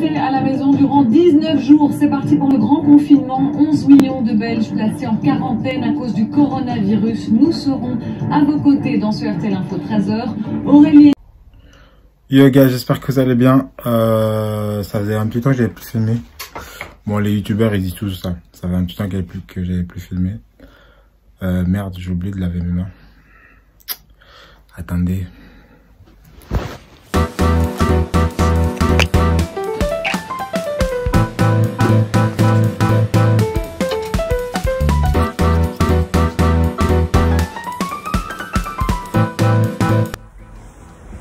rester à la maison durant 19 jours. C'est parti pour le grand confinement. 11 millions de Belges placés en quarantaine à cause du coronavirus. Nous serons à vos côtés dans ce RTL Info 13h. Aurélie. Yo gars, j'espère que vous allez bien. Ça faisait un petit temps que j'avais plus filmé. Bon, les youtubeurs ils disent tous ça. Ça fait un petit temps que j'avais plus filmé. Merde, j'ai oublié de laver mes mains. Attendez.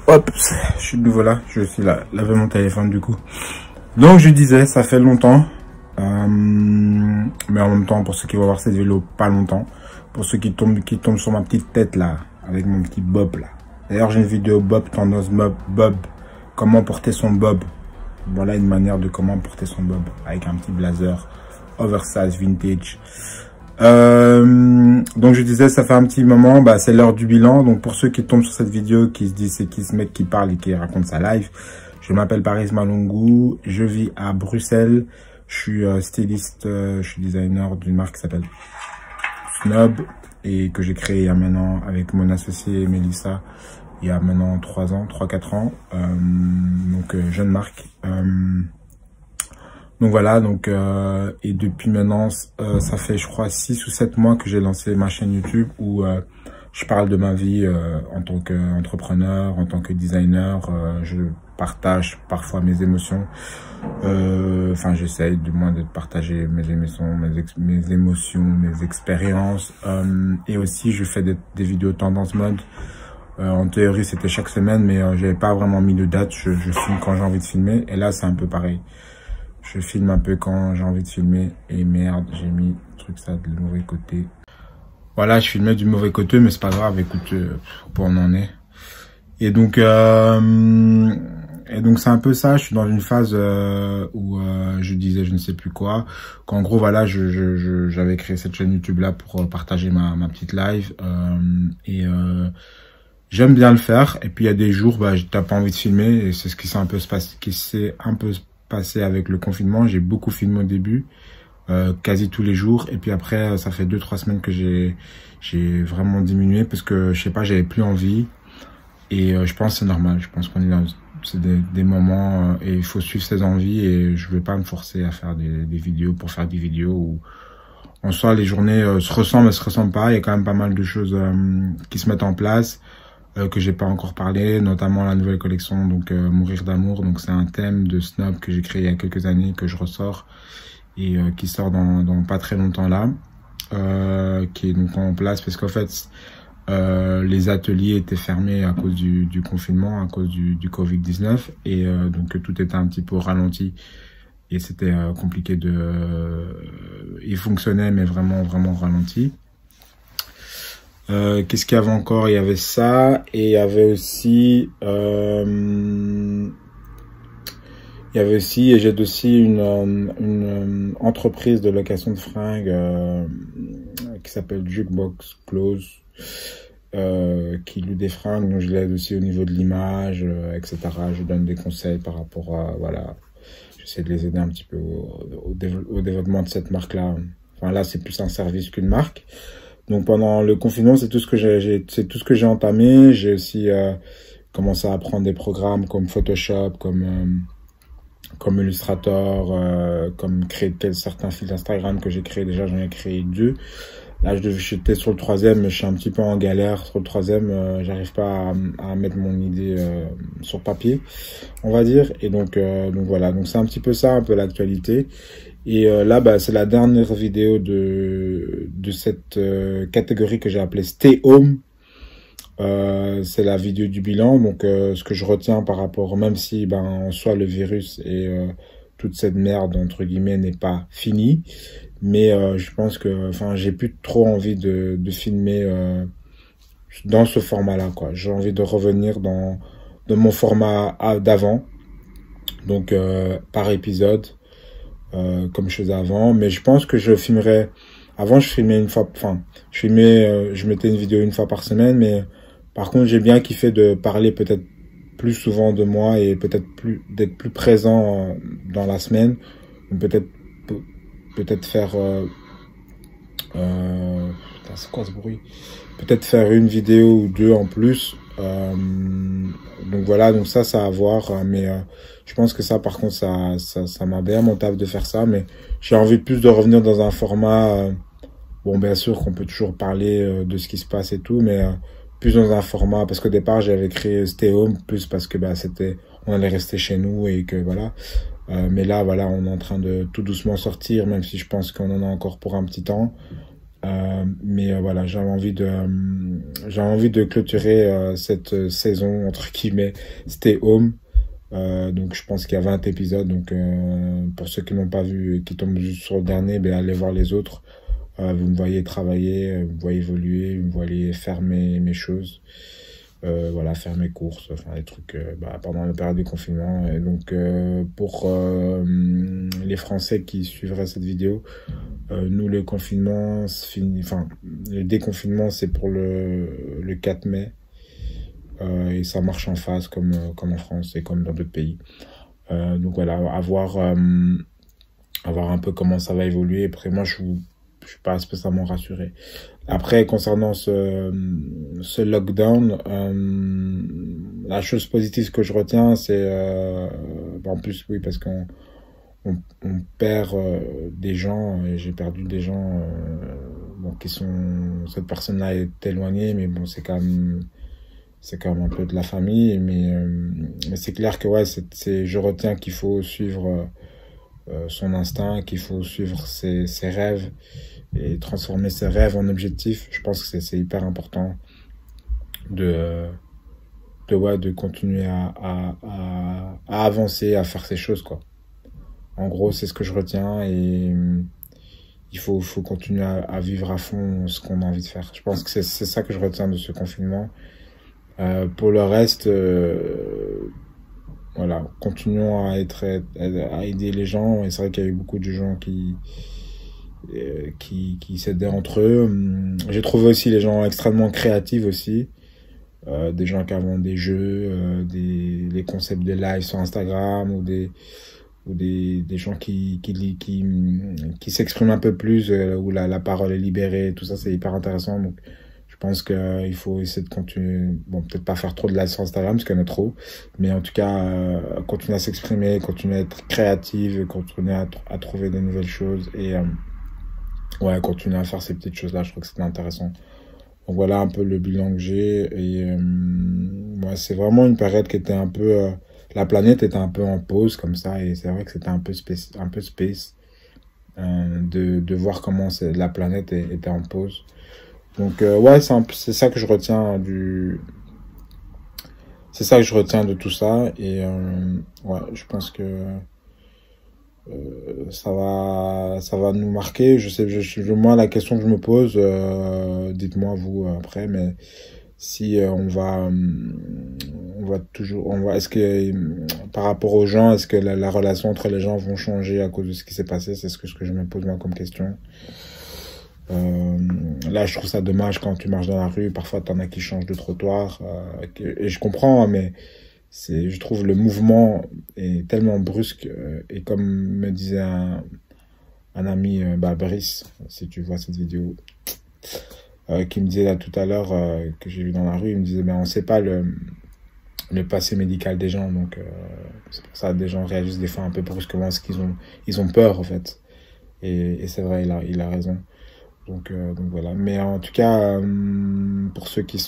Hop, je suis de nouveau là, je suis là, laver mon téléphone du coup. Donc je disais, ça fait longtemps, mais en même temps pour ceux qui vont voir cette vidéo, pas longtemps. Pour ceux qui tombent sur ma petite tête là, avec mon petit bob là. D'ailleurs j'ai une vidéo bob, tendance bob, comment porter son bob. Voilà une manière de comment porter son bob, avec un petit blazer, oversize, vintage. Donc je disais, ça fait un petit moment, c'est l'heure du bilan. Donc pour ceux qui tombent sur cette vidéo, qui se disent c'est qui ce mec qui parle et qui raconte sa live, je m'appelle Paris Malongou, je vis à Bruxelles, je suis styliste, je suis designer d'une marque qui s'appelle Snob et que j'ai créé il y a maintenant avec mon associé Mélissa il y a maintenant 3-4 ans, donc jeune marque. Donc voilà, et depuis maintenant, ça fait je crois 6 ou 7 mois que j'ai lancé ma chaîne YouTube où je parle de ma vie en tant qu'entrepreneur, en tant que designer. Je partage parfois mes émotions. Enfin, j'essaye du moins de partager mes émotions, mes expériences. Et aussi, je fais des vidéos tendance mode. En théorie, c'était chaque semaine, mais j'avais pas vraiment mis de date. Je filme quand j'ai envie de filmer. Et là, c'est un peu pareil. Je filme un peu quand j'ai envie de filmer. Et merde, j'ai mis le truc ça du mauvais côté. Voilà, je filmais du mauvais côté, mais c'est pas grave. Écoute, pour on en est. Et donc c'est un peu ça. Je suis dans une phase où je disais je ne sais plus quoi. Qu'en gros, voilà, j'avais créé cette chaîne YouTube là pour partager ma petite live. J'aime bien le faire. Et puis il y a des jours, t'as pas envie de filmer. Et c'est ce qui s'est un peu passé avec le confinement. J'ai beaucoup filmé au début, quasi tous les jours, et puis après ça fait 2-3 semaines que j'ai vraiment diminué parce que je sais pas, j'avais plus envie, et je pense que c'est normal. Je pense qu'on est dans des moments et il faut suivre ses envies, et je vais pas me forcer à faire des vidéos pour faire des vidéos où en soi les journées se ressemblent mais se ressemblent pas. Il y a quand même pas mal de choses qui se mettent en place, que j'ai pas encore parlé, notamment la nouvelle collection, donc Mourir d'amour. Donc c'est un thème de Snob que j'ai créé il y a quelques années, que je ressors et qui sort dans pas très longtemps là, qui est donc en place parce qu'en fait les ateliers étaient fermés à cause du confinement, à cause du Covid-19, et donc tout était un petit peu ralenti et c'était compliqué il fonctionnait mais vraiment ralenti. Qu'est-ce qu'il y avait encore? Il y avait ça, et il y avait aussi et j'aide aussi une entreprise de location de fringues qui s'appelle Jukebox Clothes, qui loue des fringues. Donc je l'aide aussi au niveau de l'image, etc. Je donne des conseils par rapport à, voilà, j'essaie de les aider un petit peu au développement de cette marque là. Enfin là c'est plus un service qu'une marque. Donc pendant le confinement, c'est tout ce que j'ai entamé. J'ai aussi commencé à apprendre des programmes comme Photoshop, comme Illustrator, comme créer certains fils Instagram que j'ai créé. Déjà, j'en ai créé 2. Là, j'étais sur le 3e, mais je suis un petit peu en galère. Sur le 3e, j'arrive pas à mettre mon idée sur papier, on va dire. Et donc voilà. Donc c'est un petit peu ça, un peu l'actualité. Et là, c'est la dernière vidéo de cette catégorie que j'ai appelée Stay Home. C'est la vidéo du bilan. Donc, ce que je retiens par rapport, même si en soi le virus et toute cette merde entre guillemets n'est pas finie, mais je pense que, j'ai plus trop envie de filmer dans ce format-là, quoi. J'ai envie de revenir dans mon format d'avant, donc par épisode. Comme je faisais avant, mais je pense que je filmerais. Avant, je filmais je mettais une vidéo une fois par semaine, mais par contre, j'ai bien kiffé de parler peut-être plus souvent de moi et d'être plus présent dans la semaine. Peut-être faire c'est quoi ce bruit? Peut-être faire une vidéo ou deux en plus. Donc voilà, donc ça à voir. Mais je pense que ça, par contre, ça m'a bien mon taf de faire ça. Mais j'ai envie plus de revenir dans un format. Bon, bien sûr qu'on peut toujours parler de ce qui se passe et tout, mais plus dans un format. Parce qu'au départ, j'avais créé Stay Home, plus parce que on allait rester chez nous et que voilà. Mais là, voilà, on est en train de tout doucement sortir, même si je pense qu'on en a encore pour un petit temps. Mais voilà, j'avais envie de clôturer cette saison entre guillemets Stay Home. Donc je pense qu'il y a 20 épisodes. Donc pour ceux qui n'ont pas vu et qui tombent juste sur le dernier, ben allez voir les autres. Vous me voyez travailler, vous me voyez évoluer, vous me voyez faire mes choses. Voilà, faire mes courses, enfin des trucs pendant la période du confinement. Et donc pour les Français qui suivraient cette vidéo, nous le confinement le déconfinement c'est pour le 4 mai et ça marche en phase comme en France et comme dans d'autres pays. Donc voilà, à voir un peu comment ça va évoluer. Après moi je suis pas spécialement rassuré. Après, concernant ce lockdown, la chose positive que je retiens, c'est en plus oui, parce qu'on perd des gens, et j'ai perdu des gens cette personne-là est éloignée, mais bon, c'est quand même un peu de la famille, mais c'est clair que ouais, je retiens qu'il faut suivre son instinct, qu'il faut suivre ses rêves et transformer ses rêves en objectifs. Je pense que c'est hyper important de continuer à avancer, à faire ces choses, quoi. En gros, c'est ce que je retiens et il faut continuer à vivre à fond ce qu'on a envie de faire. Je pense que c'est ça que je retiens de ce confinement. Pour le reste, voilà, continuons à aider les gens. Et c'est vrai qu'il y a eu beaucoup de gens qui s'aidaient entre eux. J'ai trouvé aussi les gens extrêmement créatifs aussi. Des gens qui inventent des jeux, les concepts de live sur Instagram ou des gens qui s'expriment un peu plus, où la parole est libérée, tout ça c'est hyper intéressant. Donc je pense qu'il faut essayer de continuer, bon peut-être pas faire trop de live sur Instagram parce qu'il y en a trop, mais en tout cas continuer à s'exprimer, continuer à être créative, continuer à trouver de nouvelles choses et ouais, continuer à faire ces petites choses là. Je trouve que c'était intéressant. Donc voilà un peu le bilan que j'ai et ouais, c'est vraiment une période qui était un peu la planète était un peu en pause comme ça et c'est vrai que c'était un peu space de voir comment la planète était en pause. Donc ouais, c'est ça que je retiens de tout ça et ouais, je pense que ça va nous marquer. Moi la question que je me pose, dites-moi vous après, mais si est-ce que par rapport aux gens, est-ce que la relation entre les gens vont changer à cause de ce qui s'est passé? C'est ce que je me pose moi comme question. Là je trouve ça dommage quand tu marches dans la rue, parfois t'en as qui changent de trottoir, et je comprends, mais je trouve le mouvement est tellement brusque, et comme me disait un ami, Brice, si tu vois cette vidéo, qui me disait là tout à l'heure, que j'ai vu dans la rue, il me disait on sait pas le passé médical des gens, donc c'est pour ça que des gens réagissent des fois un peu brusquement parce qu'ils ont peur en fait, et c'est vrai, il a raison. Donc voilà, mais en tout cas pour ceux qui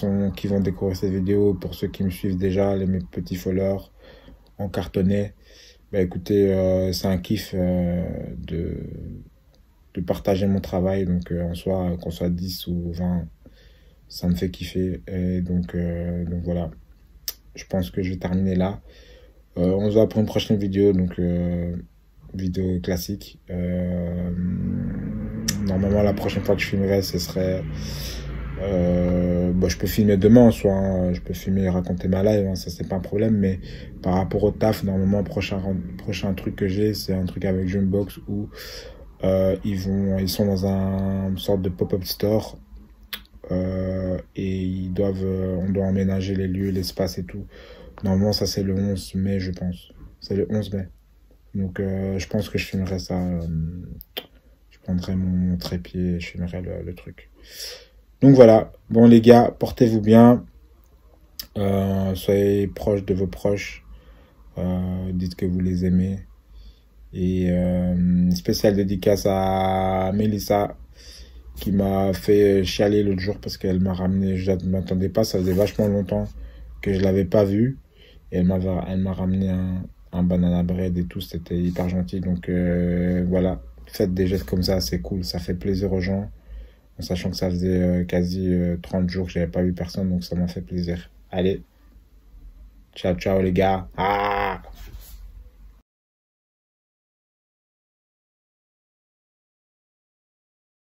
vont découvrir cette vidéo, pour ceux qui me suivent déjà, mes petits followers en cartonné, écoutez, c'est un kiff de partager mon travail, donc qu'on soit 10 ou 20, ça me fait kiffer, et donc voilà, je pense que je vais terminer là. On se voit pour une prochaine vidéo, donc vidéo classique. Normalement la prochaine fois que je filmerai, ce serait je peux filmer demain en soi, hein. Je peux filmer et raconter ma live, hein, ça c'est pas un problème, mais par rapport au taf, normalement prochain truc que j'ai, c'est un truc avec Jumbox où ils sont dans une sorte de pop-up store et on doit emménager les lieux, l'espace et tout. Normalement, ça c'est le 11 mai, je pense. C'est le 11 mai. Donc, je pense que je filmerai ça. Je prendrai mon trépied et je filmerai le truc. Donc voilà. Bon les gars, portez-vous bien. Soyez proches de vos proches. Dites que vous les aimez. Et spéciale dédicace à Mélissa qui m'a fait chialer l'autre jour parce qu'elle m'a ramené, je ne m'attendais pas, ça faisait vachement longtemps que je l'avais pas vue. Et elle m'a ramené un banana bread et tout, c'était hyper gentil. Donc voilà, faites des gestes comme ça, c'est cool, ça fait plaisir aux gens. En sachant que ça faisait quasi 30 jours que j'avais pas vu personne, donc ça m'a fait plaisir. Allez, ciao ciao les gars. Ah